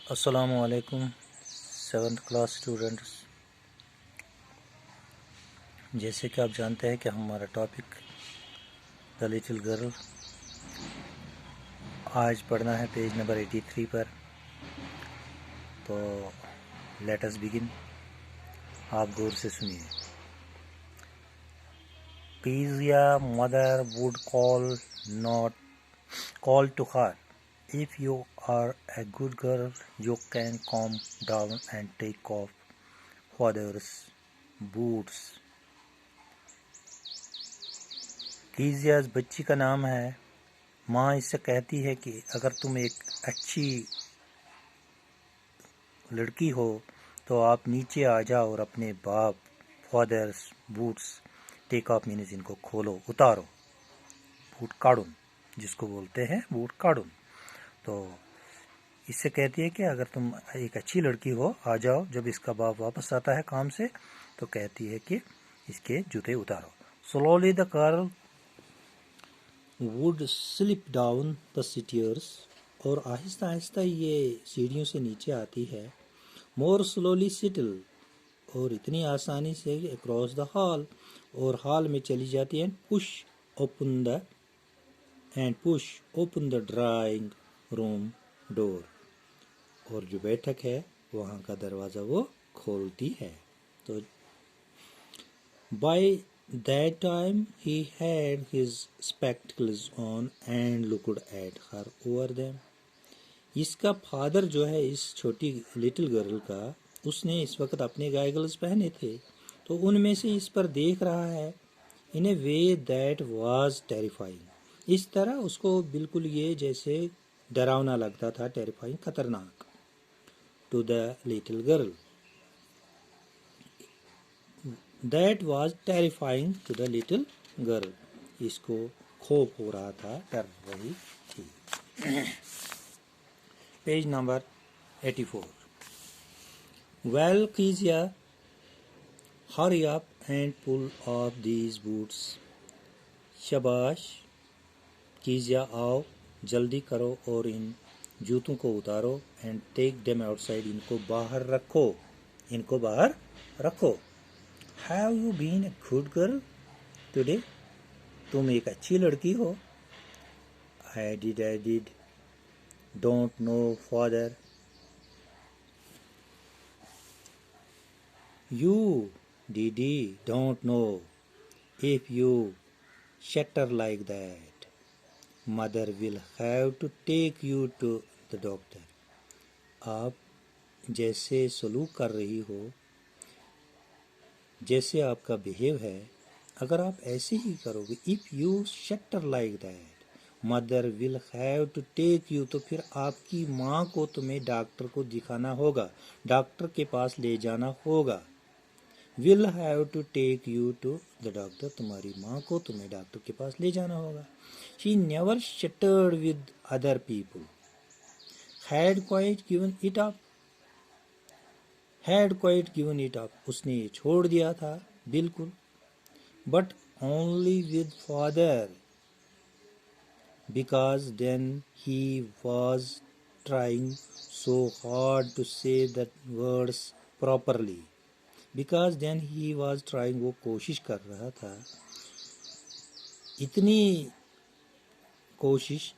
अस्सलामु अलैकुम 7th class students. जैसे कि आप जानते हैं कि हमारा टॉपिक द लिटिल गर्ल, आज पढ़ना है पेज नंबर 83 पर। तो लेट अस बिगिन। आप गौर से सुनिए। Kezia mother would call to her, if you are a good girl, you can calm down and take off father's boots. कीजियाज बच्ची का नाम है। माँ इससे कहती है कि अगर तुम एक अच्छी लड़की हो तो आप नीचे आ जाओ और अपने बाप fathers boots take off means इनको खोलो, उतारो। बूट काड़ून जिसको बोलते हैं, बूट काड़ून। तो इससे कहती है कि अगर तुम एक अच्छी लड़की हो आ जाओ। जब इसका बाप वापस आता है काम से तो कहती है कि इसके जूते उतारो। Slowly the girl would slip down the stairs, और आहिस्ता आहिस्ता ये सीढ़ियों से नीचे आती है। मोर स्लोली सिटल, और इतनी आसानी से अक्रॉस द हॉल, और हॉल में चली जाती है। Push open the drawing room door, और जो बैठक है वहाँ का दरवाज़ा वो खोलती है। तो bye that time he had his spectacles on and looked at her over them. इसका फादर जो है इस छोटी लिटिल गर्ल का, उसने इस वक्त अपने गॉगल्स पहने थे तो उनमें से इस पर देख रहा है। इन ए वे दैट वाज टेरिफाइंग, इस तरह उसको बिल्कुल ये जैसे डरावना लगता था, टेरिफाइंग खतरनाक। To the little girl, That was terrifying to the little girl. इसको खौफ हो रहा था, डर रही थी। Page number 84। Well, Kezia, hurry up and pull off these boots. शाबाश कीजिया, आओ जल्दी करो और इन जूतों को उतारो। एंड टेक देम आउटसाइड, इनको बाहर रखो, इनको बाहर रखो। Have you been a good girl today? तुम एक अच्छी लड़की हो। I did. Don't know father. You don't know. If you shatter like that, mother will have to take you to the doctor. आप जैसे सलूक कर रही हो, जैसे आपका बिहेव है, अगर आप ऐसे ही करोगे, if you stutter like that, mother will have to take you, तो फिर आपकी माँ को तुम्हें डॉक्टर को दिखाना होगा, डॉक्टर के पास ले जाना होगा। Will have to take you to the doctor, तुम्हारी माँ को तुम्हें डॉक्टर के पास ले जाना होगा। She never stuttered with other people, had quite given it up, उसने ये छोड़ दिया था बिल्कुल। But only with father, because then he was trying so hard to say the words properly. Because then he was trying, वो कोशिश कर रहा था, इतनी कोशिश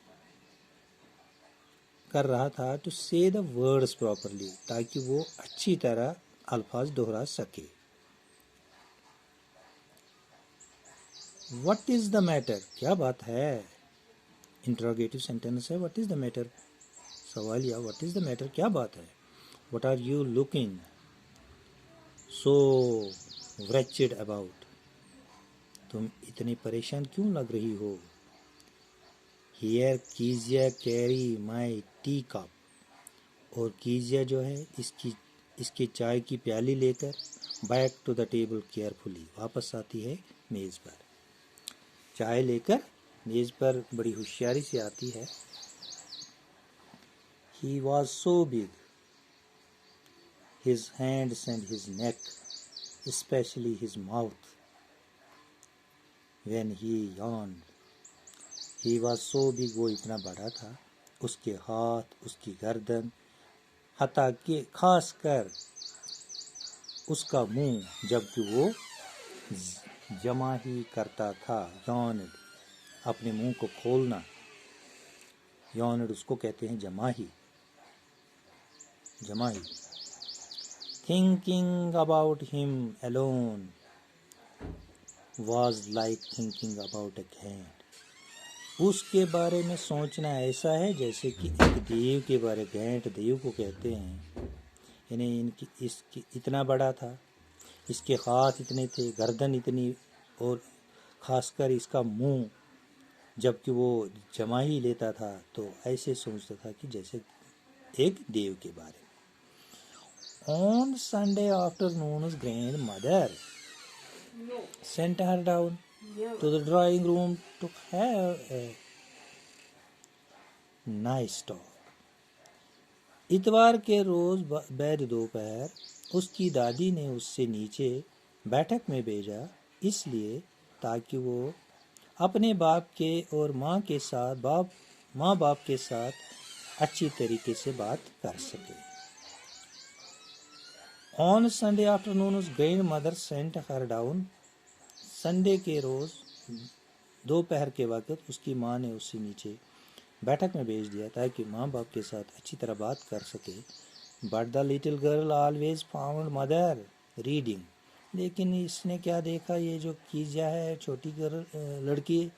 कर रहा था to say the words properly, ताकि वो अच्छी तरह अल्फाज दोहरा सके। व्हाट इज द मैटर, क्या बात है। इंट्रोगेटिव सेंटेंस है, व्हाट इज द मैटर, सवालिया, व्हाट इज द मैटर, क्या बात है। What are you looking so wretched about, तुम इतनी परेशान क्यों लग रही हो। Here Kezia carry my tea cup, और कीजिया जो है इसकी चाय की प्याली लेकर back to the table carefully, वापस आती है मेज़ पर। चाय लेकर मेज़ पर बड़ी होशियारी से आती है। He was so big, his hands and his neck, especially his mouth, when he yawned. He was so big, वो इतना बड़ा था, उसके हाथ, उसकी गर्दन, हता कि खास कर उसका मुंह जबकि वो जमा ही करता था। यावनेड अपने मुंह को खोलना, यावनेड उसको कहते हैं जमा ही। Thinking about him alone was like thinking about a cat. उसके बारे में सोचना ऐसा है जैसे कि एक देव के बारे, घेंट देव को कहते हैं। यानी इनकी इसकी इतना बड़ा था, इसके हाथ इतने थे, गर्दन इतनी, और खासकर इसका मुंह जबकि वो जमा ही लेता था तो ऐसे सोचता था कि जैसे एक देव के बारे में। On Sunday afternoon grandmother sent her down to the drawing room to have a nice talk. इतवार के रोज बैद दोपहर उसकी दादी ने उससे नीचे बैठक में भेजा, इसलिए ताकि वो अपने बाप के और माँ बाप के साथ अच्छी तरीके से बात कर सके। On Sunday afternoon grandmother sent her down. Sunday के रोज दोपहर के वक्त उसकी माँ ने उससे नीचे बैठक में भेज दिया ताकि माँ बाप के साथ अच्छी तरह बात कर सके। But the little girl always found mother reading. लेकिन इसने क्या देखा, ये जो कीजिया है छोटी लड़की,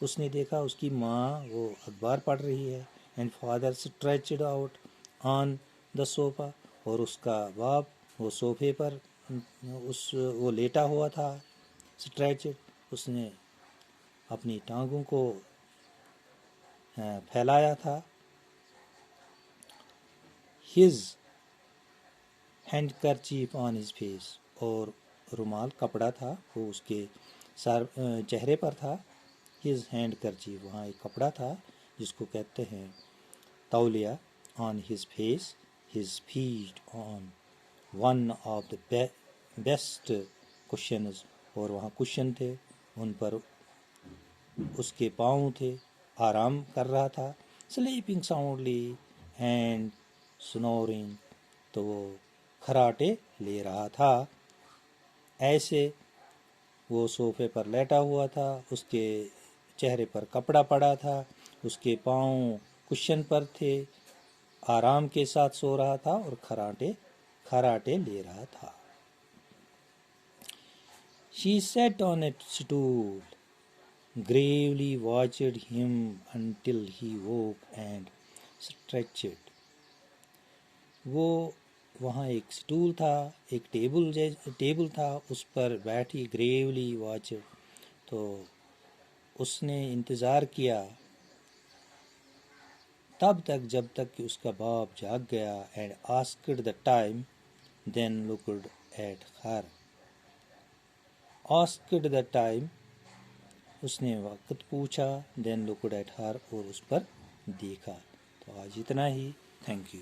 उसने देखा उसकी माँ वो अखबार पढ़ रही है। And father stretched out on the sofa, और उसका बाप वो सोफे पर वो लेटा हुआ था। स्ट्रेच्ड, उसने अपनी टांगों को फैलाया था। His handkerchief on his face, और रुमाल कपड़ा था वो उसके चेहरे पर था। हिज हैंडकरचीफ, वहाँ एक कपड़ा था जिसको कहते हैं तौलिया। On his face, his feet on one of the best cushions, और वहाँ कुशन थे, उन पर उसके पाँव थे, आराम कर रहा था। स्लीपिंग साउंडली एंड स्नोरिंग, तो वो खराटे ले रहा था। ऐसे वो सोफे पर लेटा हुआ था, उसके चेहरे पर कपड़ा पड़ा था, उसके पाँव कुशन पर थे, आराम के साथ सो रहा था और खराटे ले रहा था। She sat on a stool, gravely watched him until he woke and stretched. वो वहाँ एक स्टूल था, एक टेबल था, उस पर बैठी ग्रेवली वॉच, तो उसने इंतज़ार किया तब तक जब तक कि उसका बाप जाग गया। And asked the time, then looked at her. Asked the time, उसने वक्त पूछा, देन लुक्ड एट हर, और उस पर देखा। तो आज इतना ही। Thank you.